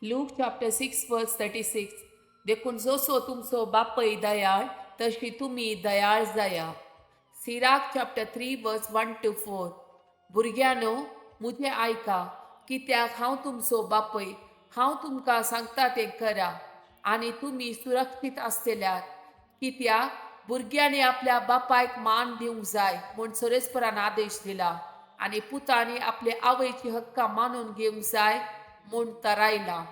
Luke chapter 6 verse 36. देखून जसो तुमचो बापय दयाळ तशी तुम्ही दयाळ जाया. Sirach chapter 3 verse 1 to 4. भुरग्यानो मुझे ऐका कित्याक हांव तुमचो बापय हांव तुमकां सांगता तें करा आनी तुमी सुरक्षीत आसतल्यात. कित्याक भुरग्यांनी आपल्या बापायक मान दिवंक जाय म्हूण सरेस्परान आदेश दिला आनी पुतांनी आपले आवयची हक्कां मानून घेवंक जाय म्हूण थारायला.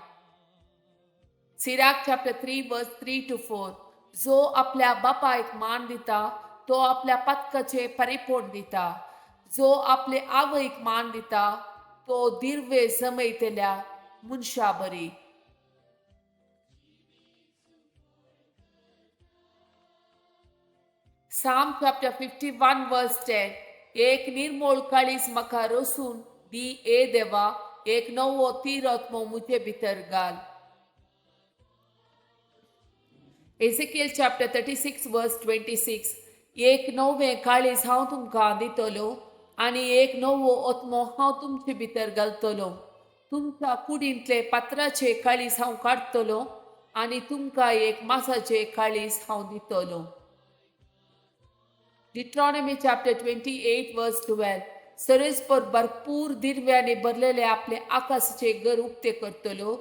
Sirach chapter 3 verse 3 to 4. जो आपल्या बापायक मान दिता तो आपल्या पातकाचे परिपोण दिता. जो आपले आवयक मान दिता तो दिर्वे जमयतल्या मनशा बरी. Psalm chapter 51 verse 10. एक निर्मोळ काळीज म्हाका रोसून दी ए देवा, एक नवो तीर आत्मो मुझे भितर घाल. Ezekiel chapter 36 verse 26. एक नवे काळीज हांव तुमकां दितलो आनी एक नवो आत्मो हांव तुमचे भितर घालतलो. तुमच्या कुडींतले पात्राचे काळीज हांव काडटलो आनी तुमकां एक मासाचे काळीज हांव दितलो. Deuteronomy chapter 28 verse 12. सरेस्पर भरपूर दिर्व्याने भरलेले आपले आकाशाचे घर उक्ते करतलो.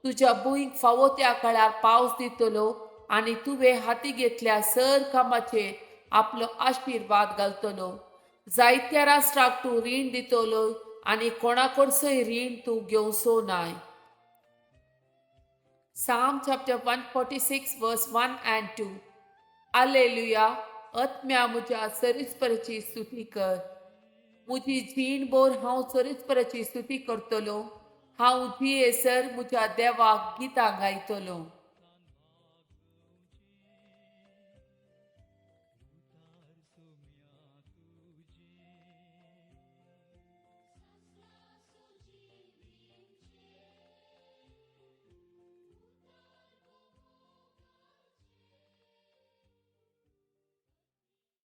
तुझ्या भुंयक फावो त्या काळार पावस दितलो आनी तुवें हाती घेतल्या सर कामाचेर आपलो आशिर्वाद घालतलो. जायत्या राष्ट्राक तूं रीण दितलो आनी कोणाकडचोय रीण तूं घेवचो नाय. Psalm chapter 146 verse 1 and 2. Alleluia. आत्म्या मुझ्या सरीस्पराची स्तुती कर. मुझी जीणभर हांव सरीस्पराची स्तुती करतलो. हांव जियेसर मुझ्या देवाक गितां गायतलो.